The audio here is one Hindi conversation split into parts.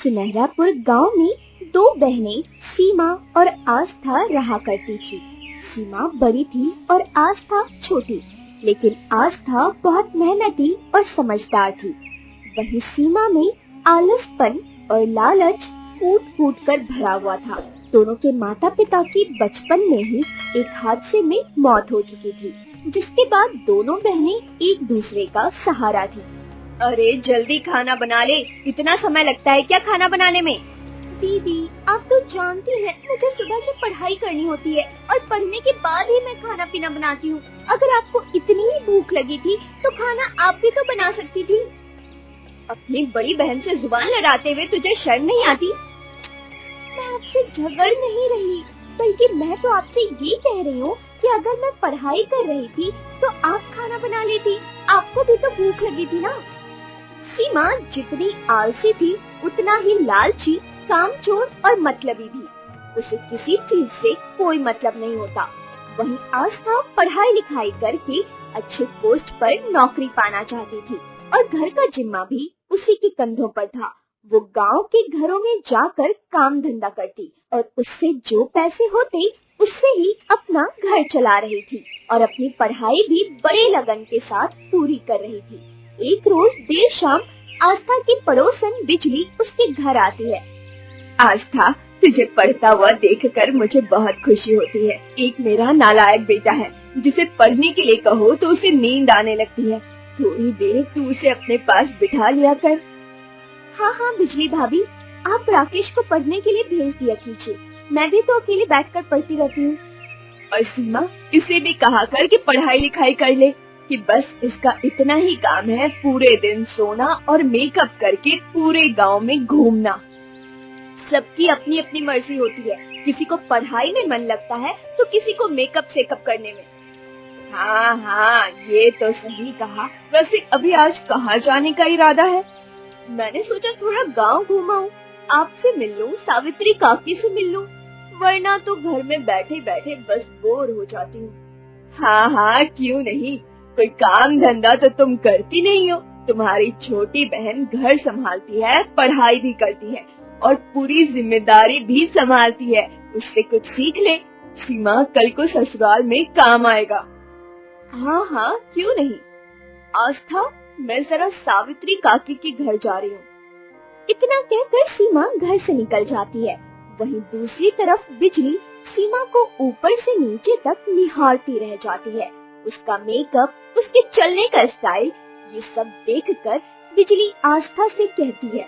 सुनहरापुर गांव में दो बहनें सीमा और आस्था रहा करती थी। सीमा बड़ी थी और आस्था छोटी, लेकिन आस्था बहुत मेहनती और समझदार थी। वहीं सीमा में आलसपन और लालच कूट कर भरा हुआ था। दोनों के माता पिता की बचपन में ही एक हादसे में मौत हो चुकी थी, जिसके बाद दोनों बहनें एक दूसरे का सहारा थी। अरे जल्दी खाना बना ले, इतना समय लगता है क्या खाना बनाने में? दीदी, आप तो जानती हैं मुझे सुबह से पढ़ाई करनी होती है और पढ़ने के बाद ही मैं खाना पीना बनाती हूँ। अगर आपको इतनी ही भूख लगी थी तो खाना आप भी तो बना सकती थी। अपनी बड़ी बहन से जुबान लड़ाते हुए तुझे शर्म नहीं आती? मैं आपसे झगड़ नहीं रही, बल्कि मैं तो आपसे ये कह रही हूँ कि अगर मैं पढ़ाई कर रही थी तो आप खाना बना लेती, आपको भी तो भूख लगी थी ना। सीमा जितनी आलसी थी उतना ही लालची, कामचोर और मतलबी भी। उसे किसी चीज से कोई मतलब नहीं होता। वहीं आस्था पढ़ाई लिखाई करके अच्छे पोस्ट पर नौकरी पाना चाहती थी और घर का जिम्मा भी उसी के कंधों पर था। वो गांव के घरों में जाकर काम धंधा करती और उससे जो पैसे होते उससे ही अपना घर चला रही थी और अपनी पढ़ाई भी बड़े लगन के साथ पूरी कर रही थी। एक रोज देर शाम आस्था की पड़ोसन बिजली उसके घर आती है। आस्था, तुझे पढ़ता हुआ देखकर मुझे बहुत खुशी होती है। एक मेरा नालायक बेटा है जिसे पढ़ने के लिए कहो तो उसे नींद आने लगती है। थोड़ी देर तू उसे अपने पास बिठा लिया कर। हाँ बिजली भाभी, आप राकेश को पढ़ने के लिए भेज दिया कीजिए, मैं भी तो अकेले बैठकर पढ़ती रहती हूँ। और सीमा, इसे भी कहा कर कि पढ़ाई लिखाई कर ले, कि बस इसका इतना ही काम है पूरे दिन सोना और मेकअप करके पूरे गांव में घूमना। सबकी अपनी अपनी मर्जी होती है, किसी को पढ़ाई में मन लगता है तो किसी को मेकअप सेकअप करने में। हाँ, ये तो सही कहा। वैसे अभी आज कहाँ जाने का इरादा है? मैंने सोचा थोड़ा गांव घुमाऊं, आपसे मिल लूं, सावित्री काकी से मिल लूं, वरना तो घर में बैठे बैठे बस बोर हो जाती हूँ। हाँ, क्यों नहीं, कोई काम धंधा तो तुम करती नहीं हो। तुम्हारी छोटी बहन घर संभालती है, पढ़ाई भी करती है और पूरी जिम्मेदारी भी संभालती है। उससे कुछ सीख ले, सीमा कल को ससुराल में काम आएगा। हाँ, क्यों नहीं। आस्था, मैं जरा सावित्री काकी के घर जा रही हूँ। इतना कहकर सीमा घर से निकल जाती है। वहीं दूसरी तरफ बिजली सीमा को ऊपर से नीचे तक निहारती रह जाती है। उसका मेकअप, उसके चलने का स्टाइल, ये सब देखकर बिजली आस्था से कहती है,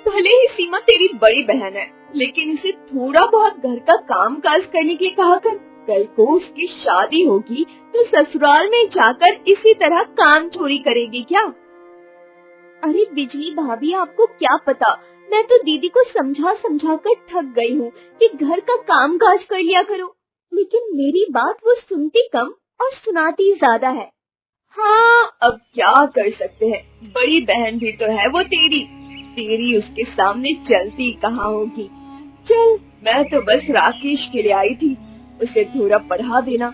भले ही सीमा तेरी बड़ी बहन है, लेकिन इसे थोड़ा बहुत घर का काम काज करने के लिए कहा कर। कल को उसकी शादी होगी तो ससुराल में जाकर इसी तरह काम चोरी करेगी क्या? अरे बिजली भाभी, आपको क्या पता, मैं तो दीदी को समझा कर थक गई हूँ कि घर का काम काज कर लिया करो, लेकिन मेरी बात वो सुनती कम और सुनाती ज्यादा है। हाँ, अब क्या कर सकते हैं, बड़ी बहन भी तो है वो तेरी उसके सामने चलती कहाँ होगी। चल, मैं तो बस राकेश के लिए आई थी, उसे थोड़ा पढ़ा देना।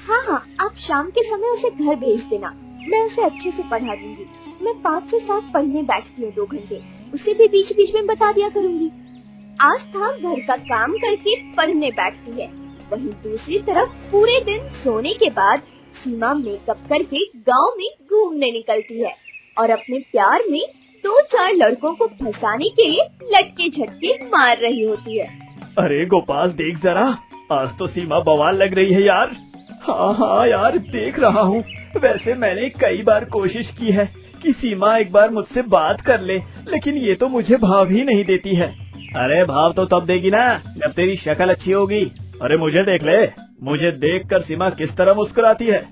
हाँ, आप शाम के समय उसे घर भेज देना, मैं उसे अच्छे से पढ़ा दूंगी। मैं 5 से 7 पढ़ने बैठती हूँ 2 घंटे, उसे भी बीच बीच में बता दिया करूँगी। आस्था घर का काम करके पढ़ने बैठती है। वहीं दूसरी तरफ पूरे दिन सोने के बाद सीमा मेकअप करके गांव में घूमने निकलती है और अपने प्यार में 2-4 लड़कों को फंसाने के लिए लटके झटके मार रही होती है। अरे गोपाल, देख जरा, आज तो सीमा बवाल लग रही है यार। हाँ यार, देख रहा हूँ। वैसे मैंने कई बार कोशिश की है कि सीमा एक बार मुझसे बात कर ले, लेकिन ये तो मुझे भाव ही नहीं देती है। अरे भाव तो तब देगी ना जब तेरी शक्ल अच्छी होगी। अरे मुझे देख ले, मुझे देखकर सीमा किस तरह मुस्कुराती है।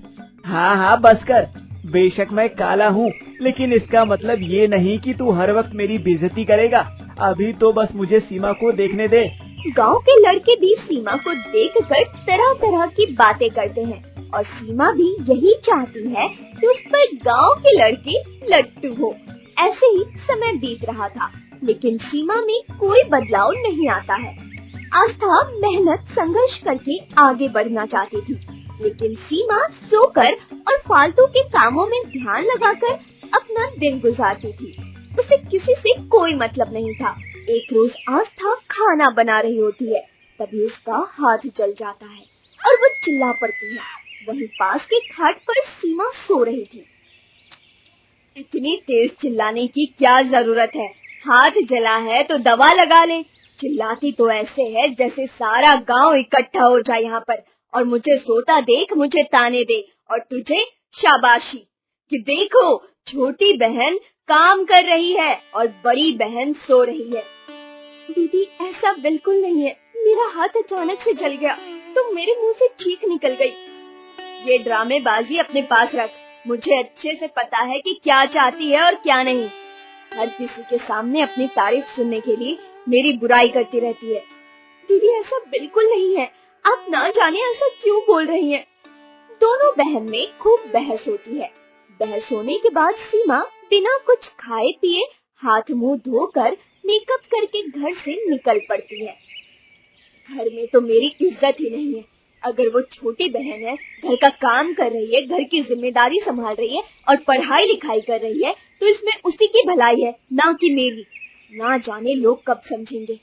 हाँ, बस कर। बेशक मैं काला हूँ, लेकिन इसका मतलब ये नहीं कि तू हर वक्त मेरी बेइज्जती करेगा। अभी तो बस मुझे सीमा को देखने दे। गांव के लड़के भी सीमा को देखकर तरह तरह की बातें करते हैं और सीमा भी यही चाहती है कि उस पर गांव के लड़के लट्टू हो। ऐसे ही समय बीत रहा था, लेकिन सीमा में कोई बदलाव नहीं आता है। आस्था मेहनत संघर्ष करके आगे बढ़ना चाहती थी, लेकिन सीमा सोकर और फालतू के कामों में ध्यान लगाकर अपना दिन गुजारती थी। उसे किसी से कोई मतलब नहीं था। एक रोज आस्था खाना बना रही होती है, तभी उसका हाथ जल जाता है और वो चिल्ला पड़ती है। वहीं पास के खाट पर सीमा सो रही थी। इतनी तेज चिल्लाने की क्या जरूरत है? हाथ जला है तो दवा लगा ले। चिल्लाती तो ऐसे है जैसे सारा गांव इकट्ठा हो जाए यहाँ पर, और मुझे सोता देख मुझे ताने दे, और तुझे शाबाशी कि देखो छोटी बहन काम कर रही है और बड़ी बहन सो रही है। दीदी ऐसा बिल्कुल नहीं है, मेरा हाथ अचानक से जल गया तो मेरे मुंह से चीख निकल गई। ये ड्रामेबाजी अपने पास रख। मुझे अच्छे से पता है कि क्या चाहती है और क्या नहीं। हर किसी के सामने अपनी तारीफ सुनने के लिए मेरी बुराई करती रहती है। दीदी ऐसा बिल्कुल नहीं है, आप ना जाने ऐसा क्यों बोल रही हैं। दोनों बहन में खूब बहस होती है। बहस होने के बाद सीमा बिना कुछ खाए पिए हाथ मुंह धोकर मेकअप करके घर से निकल पड़ती है। घर में तो मेरी इज्जत ही नहीं है। अगर वो छोटी बहन है, घर का काम कर रही है, घर की जिम्मेदारी संभाल रही है और पढ़ाई लिखाई कर रही है, तो इसमें उसी की भलाई है, ना कि मेरी। ना जाने लोग कब समझेंगे।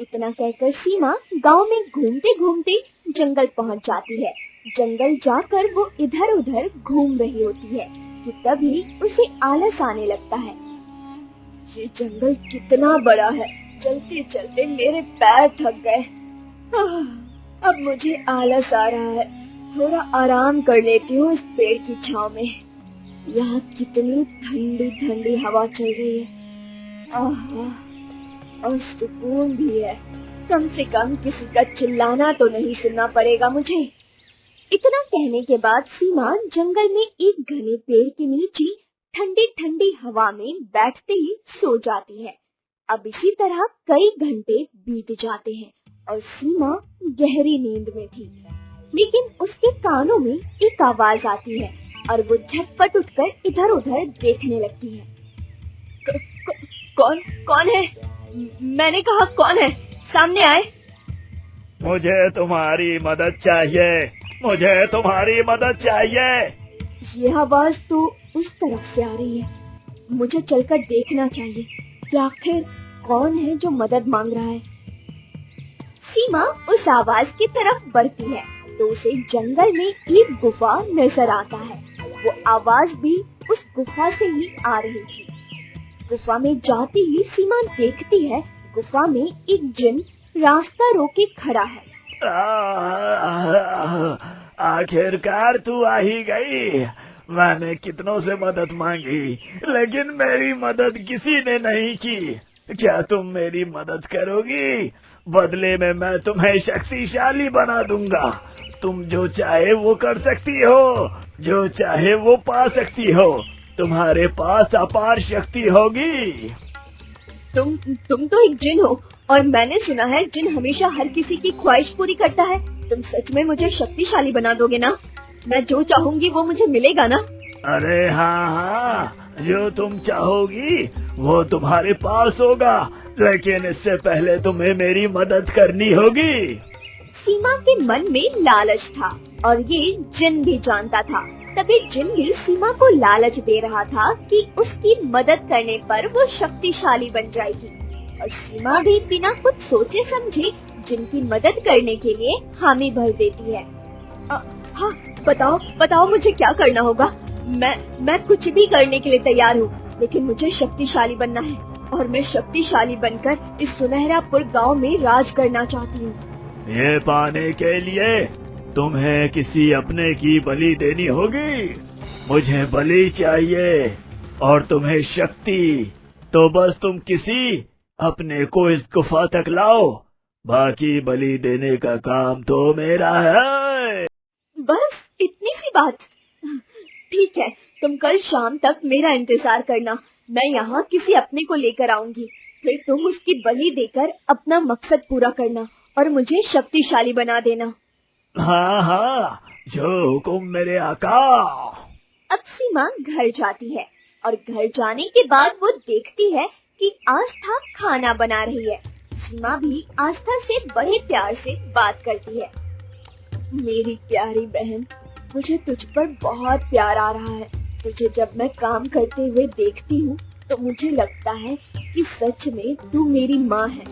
इतना कहकर सीमा गांव में घूमते घूमते जंगल पहुंच जाती है। जंगल जाकर वो इधर उधर घूम रही होती है कि तभी उसे आलस आने लगता है। ये जंगल कितना बड़ा है, चलते चलते मेरे पैर थक गए। अब मुझे आलस आ रहा है, थोड़ा आराम कर लेती हूँ इस पेड़ की छांव में। यहाँ कितनी ठंडी ठंडी हवा चल रही है, और सुकून भी है। कम से कम किसी का चिल्लाना तो नहीं सुनना पड़ेगा मुझे। इतना कहने के बाद सीमा जंगल में एक घने पेड़ के नीचे ठंडी ठंडी हवा में बैठते ही सो जाती है। अब इसी तरह कई घंटे बीत जाते हैं और सीमा गहरी नींद में थी, लेकिन उसके कानों में एक आवाज आती है और वो झटपट उठकर इधर उधर देखने लगती है। कौन है? मैंने कहा कौन है? सामने आए। मुझे तुम्हारी मदद चाहिए, मुझे तुम्हारी मदद चाहिए। ये आवाज तो उस तरफ से आ रही है, मुझे चलकर देखना चाहिए कि आखिर कौन है जो मदद मांग रहा है। सीमा उस आवाज की तरफ बढ़ती है तो उसे जंगल में एक गुफा नजर आता है। वो आवाज भी उस गुफा से ही आ रही थी। गुफा में जाते ही सीमा देखती है गुफा में एक जिन रास्ता रोके खड़ा है। आखिरकार तू आ ही गई। मैंने कितनों से मदद मांगी, लेकिन मेरी मदद किसी ने नहीं की। क्या तुम मेरी मदद करोगी? बदले में मैं तुम्हें शक्तिशाली बना दूंगा। तुम जो चाहे वो कर सकती हो, जो चाहे वो पा सकती हो। तुम्हारे पास अपार शक्ति होगी। तुम तो एक जिन हो, और मैंने सुना है जिन हमेशा हर किसी की ख्वाहिश पूरी करता है। तुम सच में मुझे शक्तिशाली बना दोगे ना? मैं जो चाहूंगी वो मुझे मिलेगा ना? अरे हाँ, जो तुम चाहोगी वो तुम्हारे पास होगा, लेकिन इससे पहले तुम्हें मेरी मदद करनी होगी। सीमा के मन में लालच था और ये जिन भी जानता था। तभी जिन भी सीमा को लालच दे रहा था कि उसकी मदद करने पर वो शक्तिशाली बन जाएगी, और सीमा भी बिना कुछ सोचे समझे जिनकी मदद करने के लिए हामी भर देती है। हाँ, बताओ मुझे क्या करना होगा? मैं कुछ भी करने के लिए तैयार हूँ, लेकिन मुझे शक्तिशाली बनना है, और मैं शक्तिशाली बनकर इस सुनहरापुर गांव में राज करना चाहती हूँ। ये पाने के लिए तुम्हें किसी अपने की बलि देनी होगी। मुझे बलि चाहिए और तुम्हें शक्ति, तो बस तुम किसी अपने को इस गुफा तक लाओ। बाकी बलि देने का काम तो मेरा है। बस इतनी सी बात? ठीक है, तुम कल शाम तक मेरा इंतजार करना। मैं यहाँ किसी अपने को लेकर आऊंगी, फिर तुम उसकी बलि देकर अपना मकसद पूरा करना और मुझे शक्तिशाली बना देना। हाँ हाँ, जो हुकुम मेरे आका। अब सीमा घर जाती है और घर जाने के बाद वो देखती है कि आस्था खाना बना रही है। सीमा भी आस्था से बड़े प्यार से बात करती है। मेरी प्यारी बहन, मुझे तुझ पर बहुत प्यार आ रहा है। तुझे जब मैं काम करते हुए देखती हूँ तो मुझे लगता है कि सच में तू मेरी माँ है।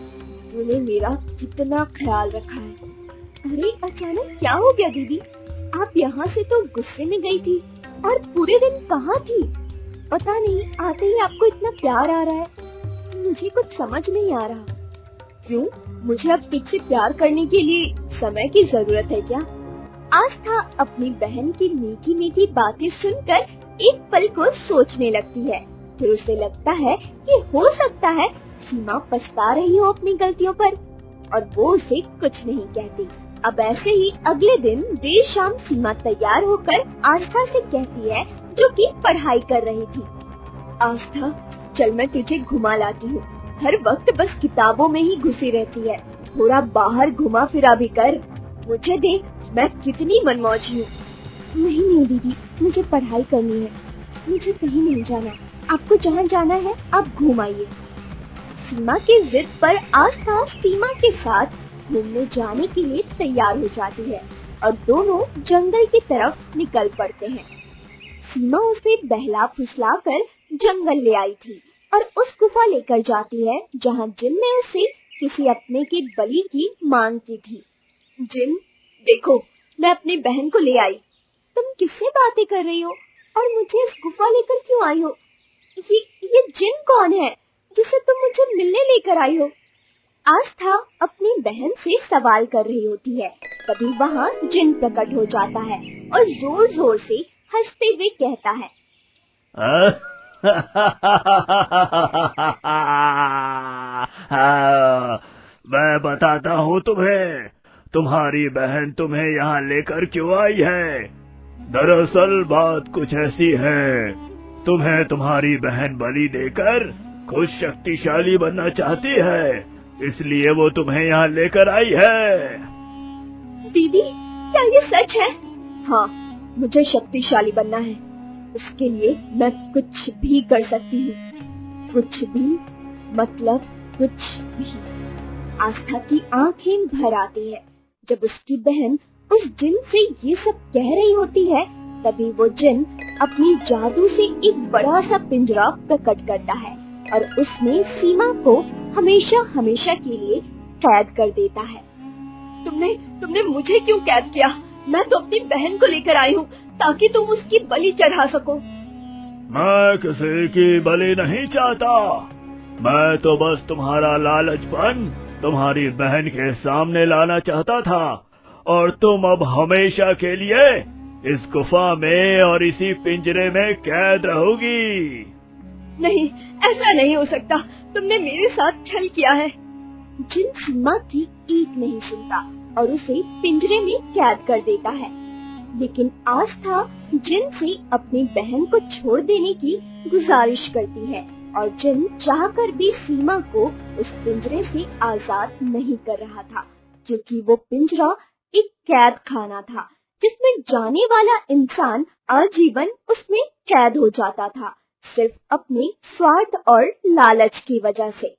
तूने मेरा कितना ख्याल रखा है। अरे अचानक क्या हो गया दीदी? आप यहाँ से तो गुस्से में गई थी और पूरे दिन कहाँ थी? पता नहीं आते ही आपको इतना प्यार आ रहा है, मुझे कुछ समझ नहीं आ रहा। क्यों, मुझे अब तुझसे प्यार करने के लिए समय की जरूरत है क्या? आस्था अपनी बहन की मीठी मीठी बातें सुनकर एक पल को सोचने लगती है। फिर उसे लगता है कि हो सकता है सीमा पछता रही हो अपनी गलतियों पर, और वो उसे कुछ नहीं कहती। अब ऐसे ही अगले दिन देर शाम सीमा तैयार होकर आस्था से कहती है, जो कि पढ़ाई कर रही थी। आस्था, चल मैं तुझे घुमा लाती हूँ। हर वक्त बस किताबों में ही घुसी रहती है, थोड़ा बाहर घुमा फिरा भी कर। मुझे देख, मैं कितनी मनमौजी हूँ। नहीं दीदी, मुझे पढ़ाई करनी है, मुझे कहीं नहीं जाना। आपको जहाँ जाना है आप घूम आइए। सीमा की जिद पर आस्था सीमा के साथ घूमने जाने के लिए तैयार हो जाती है और दोनों जंगल की तरफ निकल पड़ते हैं। सीमा उसे बहला फुसला कर जंगल ले आई थी और उस गुफा लेकर जाती है जहाँ जिन ने उसे किसी अपने की बलि की मांग की थी। जिन, देखो मैं अपनी बहन को ले आई। तुम किससे बातें कर रही हो और मुझे इस गुफा लेकर क्यों आई हो? ये जिन कौन है जिसे तुम मुझे मिलने लेकर आई हो? आस्था अपनी बहन से सवाल कर रही होती है, तभी वहाँ जिन प्रकट हो जाता है और जोर जोर से हंसते हुए कहता है, मैं बताता हूँ तुम्हें, तुम्हारी बहन तुम्हें यहाँ लेकर क्यों आई है। दरअसल बात कुछ ऐसी है, तुम्हें तुम्हारी बहन बलि देकर खुद शक्तिशाली बनना चाहती है, इसलिए वो तुम्हें यहाँ लेकर आई है। दीदी, क्या ये सच है? हाँ, मुझे शक्तिशाली बनना है। उसके लिए मैं कुछ भी कर सकती हूँ। कुछ भी मतलब कुछ भी। आस्था की आंखें भर आती है जब उसकी बहन उस जिन से ये सब कह रही होती है। तभी वो जिन अपनी जादू से एक बड़ा सा पिंजरा प्रकट करता है और उसमें सीमा को हमेशा हमेशा के लिए कैद कर देता है। तुमने मुझे क्यों कैद किया? मैं तो अपनी बहन को लेकर आई हूँ ताकि तुम उसकी बलि चढ़ा सको। मैं किसी की बलि नहीं चाहता, मैं तो बस तुम्हारा लालचपन तुम्हारी बहन के सामने लाना चाहता था और तुम अब हमेशा के लिए इस गुफा में और इसी पिंजरे में कैद रहोगी। नहीं, ऐसा नहीं हो सकता। तुमने मेरे साथ छल किया है। जिन सीमा की एक नहीं सुनता और उसे पिंजरे में कैद कर देता है, लेकिन आस्था जिन से अपनी बहन को छोड़ देने की गुजारिश करती है और जिन चाहकर भी सीमा को उस पिंजरे से आजाद नहीं कर रहा था, क्योंकि वो पिंजरा एक कैद खाना था जिसमें जाने वाला इंसान आजीवन उसमें कैद हो जाता था, सिर्फ अपने स्वार्थ और लालच की वजह से।